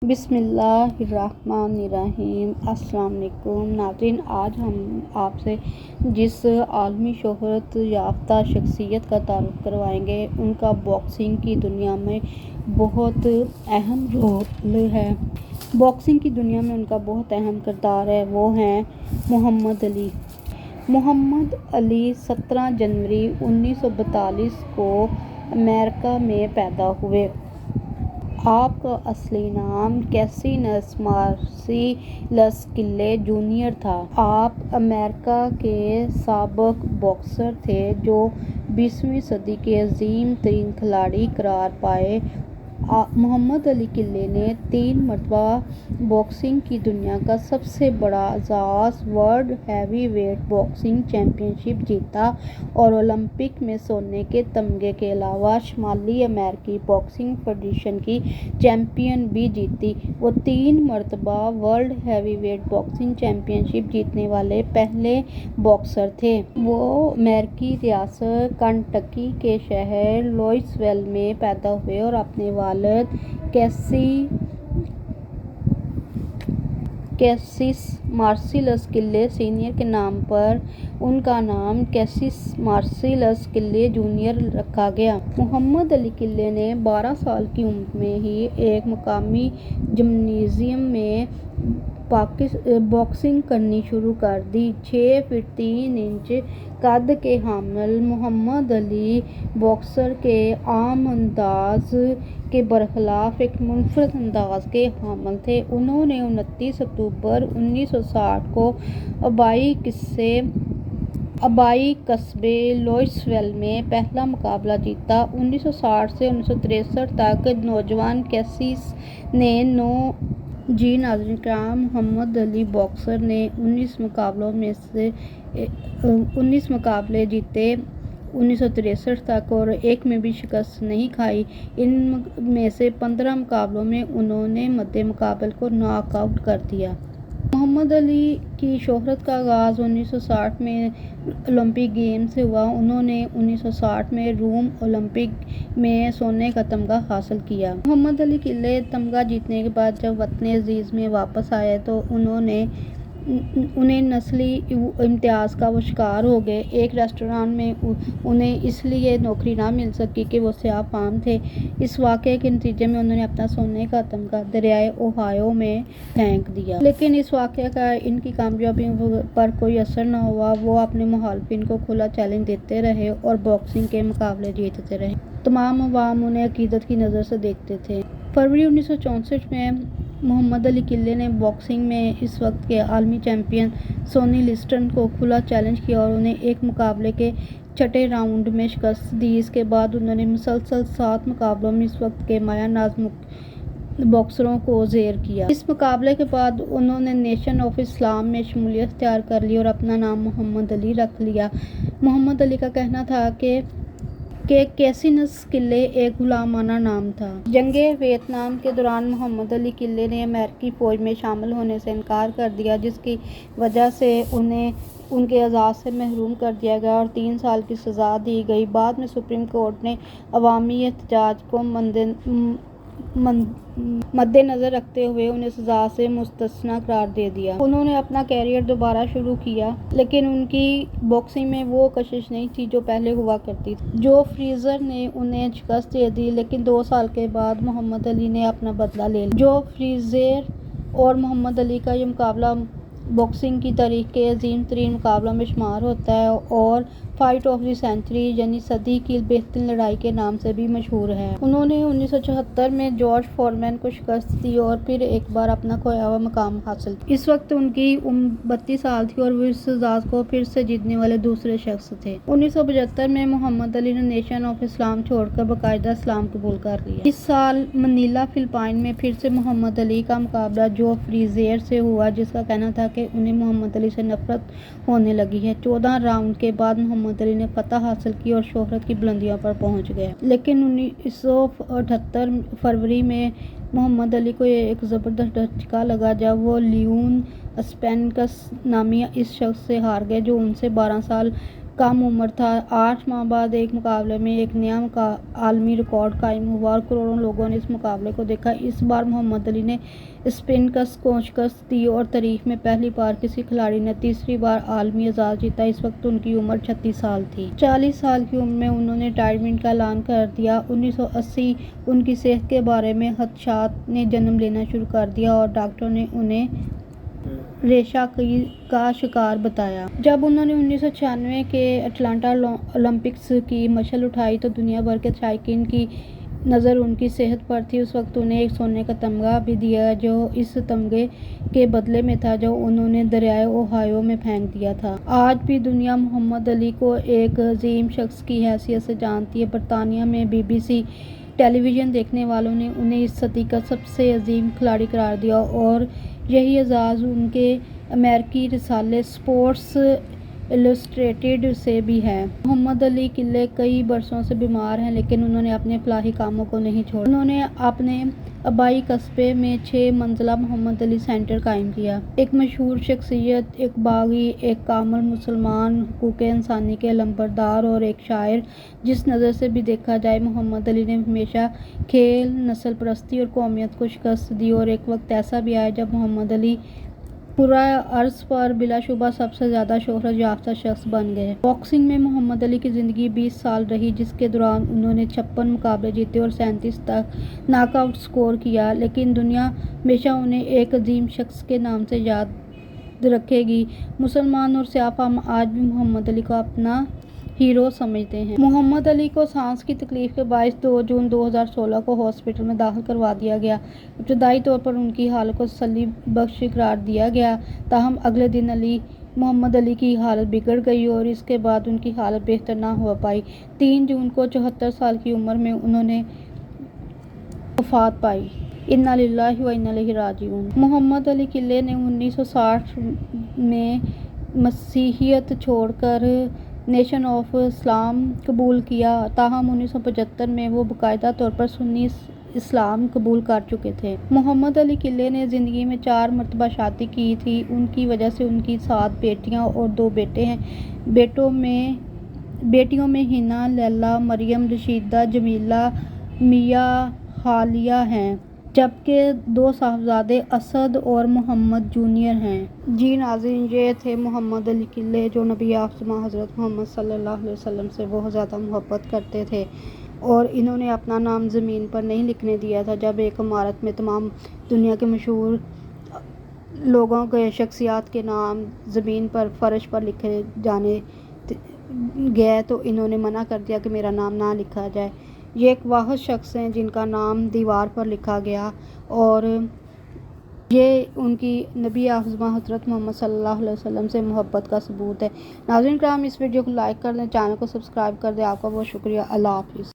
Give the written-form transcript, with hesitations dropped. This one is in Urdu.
بسم اللہ الرحمن الرحیم۔ السلام علیکم ناظرین، آج ہم آپ سے جس عالمی شہرت یافتہ شخصیت کا تعارف کروائیں گے ان کا باکسنگ کی دنیا میں بہت اہم رول ہے۔ باکسنگ کی دنیا میں ان کا بہت اہم کردار ہے، وہ ہیں محمد علی۔ محمد علی 17 جنوری 1942 کو امریکہ میں پیدا ہوئے۔ آپ کا اصلی نام کیسینس مارسیلس کلے جونیئر تھا۔ آپ امریکہ کے سابق باکسر تھے جو 20ویں صدی کے عظیم ترین کھلاڑی قرار پائے۔ محمد علی کلے نے 3 مرتبہ باکسنگ کی دنیا کا سب سے بڑا اعزاز world heavyweight boxing championship جیتا اور اولمپک میں سونے کے تمغے کے علاوہ شمالی امریکی باکسنگ فیڈریشن کی چیمپئن بھی جیتی۔ وہ 3 مرتبہ world heavyweight boxing championship جیتنے والے پہلے باکسر تھے۔ وہ امریکی ریاست کنٹکی کے شہر لوئسویل میں پیدا ہوئے اور اپنے والد کیسیس مارسیلس کلے سینئر کے نام پر ان کا نام کیسیس مارسیلس کلے جونیئر رکھا گیا۔ محمد علی کلے نے 12 سال کی عمر میں ہی ایک مقامی جمنازیم میں باکسنگ کرنی شروع کر دی۔ 6 فٹ 3 انچ قد کے حامل محمد علی باکسر کے عام انداز کے برخلاف ایک منفرد انداز کے حامل تھے۔ انہوں نے 29 اکتوبر 1960 کو آبائی قصبے لوئسویل میں پہلا مقابلہ جیتا۔ 1960 سے 1963 تک نوجوان کیسیس نے 9 ناظرین کرام، محمد علی باکسر نے 19 مقابلے جیتے 1963 تک اور ایک میں بھی شکست نہیں کھائی۔ ان میں سے 15 مقابلوں میں انہوں نے مدِ مقابل کو ناک آؤٹ کر دیا۔ محمد علی کی شہرت کا آغاز 1960 میں اولمپک گیمز سے ہوا۔ انہوں نے 1960 میں روم اولمپک میں سونے کا تمغہ حاصل کیا۔ محمد علی کلے تمغہ جیتنے کے بعد جب وطن عزیز میں واپس آئے تو انہیں نسلی امتیاز کا وہ شکار ہو گئے۔ ایک ریستوران میں انہیں اس لیے نوکری نہ مل سکی کہ وہ سیاہ فام تھے۔ اس واقعے کے نتیجے میں انہوں نے اپنا سونے کا تمغہ دریائے اوہایو میں پھینک دیا۔ لیکن اس واقعے کا ان کی کامیابی پر کوئی اثر نہ ہوا۔ وہ اپنے مخالفین کو کھلا چیلنج دیتے رہے اور باکسنگ کے مقابلے جیتتے رہے۔ تمام عوام انہیں عقیدت کی نظر سے دیکھتے تھے۔ فروری 1964 میں محمد علی کلے نے باکسنگ میں اس وقت کے عالمی چیمپئن سونی لسٹن کو کھلا چیلنج کیا اور انہیں ایک مقابلے کے چھٹے راؤنڈ میں شکست دی۔ اس کے بعد انہوں نے مسلسل 7 مقابلوں میں اس وقت کے مایہ ناز باکسروں کو زیر کیا۔ اس مقابلے کے بعد انہوں نے نیشن آف اسلام میں شمولیت اختیار کر لی اور اپنا نام محمد علی رکھ لیا۔ محمد علی کا کہنا تھا کہ کیسینس کلے ایک غلامانہ نام تھا۔ جنگ ویتنام کے دوران محمد علی کلے نے امریکی فوج میں شامل ہونے سے انکار کر دیا، جس کی وجہ سے انہیں ان کے اعزاز سے محروم کر دیا گیا اور 3 سال کی سزا دی گئی۔ بعد میں سپریم کورٹ نے عوامی احتجاج کو مد نظر رکھتے ہوئے انہیں سزا سے مستثنی قرار دے دیا۔ انہوں نے اپنا کیریئر دوبارہ شروع کیا، لیکن ان کی باکسنگ میں وہ کشش نہیں تھی جو پہلے ہوا کرتی تھی۔ جو فریزر نے انہیں شکست دے دی، لیکن 2 سال کے بعد محمد علی نے اپنا بدلہ لے لیا۔ جو فریزر اور محمد علی کا یہ مقابلہ باکسنگ کی تاریخ کے عظیم ترین مقابلوں میں شمار ہوتا ہے اور فائٹ آف دی سینچری یعنی صدی کی بہترین لڑائی کے نام سے بھی مشہور ہے۔ انہوں نے 1974 میں جارج فورمین کو شکست دی اور پھر ایک بار اپنا کھویا ہوا مقام حاصل کیا۔ اس وقت ان کی عمر 32 سال تھی اور وہ اس اعزاز کو پھر سے جیتنے والے دوسرے شخص تھے۔ 1975 میں محمد علی نے نیشن آف اسلام چھوڑ کر باقاعدہ اسلام قبول کر لیا۔ اس سال منیلا فلپائن میں پھر سے محمد علی کا مقابلہ جو فریزر سے ہوا، جس کا کہنا تھا کہ انہیں محمد علی سے نفرت ہونے لگی ہے۔ 14 راؤنڈ کے بعد محمد علی نے فتح حاصل کی اور شہرت کی بلندیوں پر پہنچ گئے۔ لیکن 1978 فروری میں محمد علی کو ایک زبردست دھچکا لگا جب وہ لیون اسپینکس نامی اس شخص سے ہار گئے جو ان سے 12 سال کم عمر تھا۔ 8 ماہ بعد ایک مقابلے میں ایک نیا عالمی ریکارڈ قائم ہوا اور کروڑوں لوگوں نے اس مقابلے کو دیکھا۔ اس بار محمد علی نے اسپرنٹرز کو شکست دی اور تاریخ میں پہلی بار کسی کھلاڑی نے تیسری بار عالمی اعزاز جیتا۔ اس وقت ان کی عمر 36 سال تھی۔ 40 سال کی عمر میں انہوں نے ریٹائرمنٹ کا اعلان کر دیا۔ 1980 ان کی صحت کے بارے میں خدشات نے جنم لینا شروع کر دیا اور ڈاکٹروں نے انہیں ریشہ کا شکار بتایا۔ جب انہوں نے 1996 کے اٹلانٹا اولمپکس کی مشعل اٹھائی تو دنیا بھر کے شائقین کی نظر ان کی صحت پر تھی۔ اس وقت انہیں ایک سونے کا تمغہ بھی دیا جو اس تمغے کے بدلے میں تھا جو انہوں نے دریائے اوہایو میں پھینک دیا تھا۔ آج بھی دنیا محمد علی کو ایک عظیم شخص کی حیثیت سے جانتی ہے۔ برطانیہ میں BBC ٹیلی ویژن دیکھنے والوں نے انہیں اس صدی کا سب سے عظیم کھلاڑی قرار دیا اور یہی اعزاز ان کے امریکی رسالے اسپورٹس السٹریٹڈ سے بھی ہے۔ محمد علی قلعے کئی برسوں سے بیمار ہیں لیکن انہوں نے اپنے فلاحی کاموں کو نہیں چھوڑا۔ انہوں نے اپنے آبائی قصبے میں 6 منزلہ محمد علی سینٹر قائم کیا۔ ایک مشہور شخصیت، ایک باغی، ایک کامل مسلمان، حقوق انسانی کے علمبردار اور ایک شاعر، جس نظر سے بھی دیکھا جائے محمد علی نے ہمیشہ کھیل، نسل پرستی اور قومیت کو شکست دی اور ایک وقت ایسا بھی آیا جب محمد علی پورا عرض پر بلا شبہ سب سے زیادہ شہرت یافتہ شخص بن گئے۔ باکسنگ میں محمد علی کی زندگی 20 سال رہی جس کے دوران انہوں نے 56 مقابلے جیتے اور 37 تک ناک آؤٹ سکور کیا، لیکن دنیا ہمیشہ انہیں ایک عظیم شخص کے نام سے یاد رکھے گی۔ مسلمان اور سیاہ فام آج بھی محمد علی کو اپنا ہیرو سمجھتے ہیں۔ محمد علی کو سانس کی تکلیف کے باعث 2 جون 2016 کو ہاسپٹل میں داخل کروا دیا گیا۔ ابتدائی طور پر ان کی حالت کو تسلی بخش قرار دیا گیا، تاہم اگلے دن محمد علی کی حالت بگڑ گئی اور اس کے بعد ان کی حالت بہتر نہ ہو پائی۔ 3 جون کو 74 سال کی عمر میں انہوں نے وفات پائی۔ انا للہ و انا الیہ راجعون۔ محمد علی قلعے نے 1960 میں مسیحیت چھوڑ کر نیشن آف اسلام قبول کیا، تاہم 1975 میں وہ باقاعدہ طور پر سنی اسلام قبول کر چکے تھے۔ محمد علی قلعے نے زندگی میں 4 مرتبہ شادی کی تھی۔ ان کی وجہ سے ان کی 7 بیٹیاں اور 2 بیٹے ہیں۔ بیٹیوں میں ہنا، لیلا، مریم، رشیدہ، جمیلہ، میاں، حالیہ ہیں، جبکہ 2 صاحبزادے اسد اور محمد جونیئر ہیں۔ جی ناظرین، یہ تھے محمد علی قلعے جو نبی آخر حضرت محمد صلی اللہ علیہ وسلم سے بہت زیادہ محبت کرتے تھے اور انہوں نے اپنا نام زمین پر نہیں لکھنے دیا تھا۔ جب ایک عمارت میں تمام دنیا کے مشہور لوگوں کے شخصیات کے نام زمین پر فرش پر لکھے جانے گئے تو انہوں نے منع کر دیا کہ میرا نام نہ لکھا جائے۔ یہ ایک واحد شخص ہیں جن کا نام دیوار پر لکھا گیا اور یہ ان کی نبی اعظم حضرت محمد صلی اللہ علیہ وسلم سے محبت کا ثبوت ہے۔ ناظرین کرام، اس ویڈیو کو لائک کر دیں، چینل کو سبسکرائب کر دیں۔ آپ کا بہت شکریہ۔ اللہ حافظ۔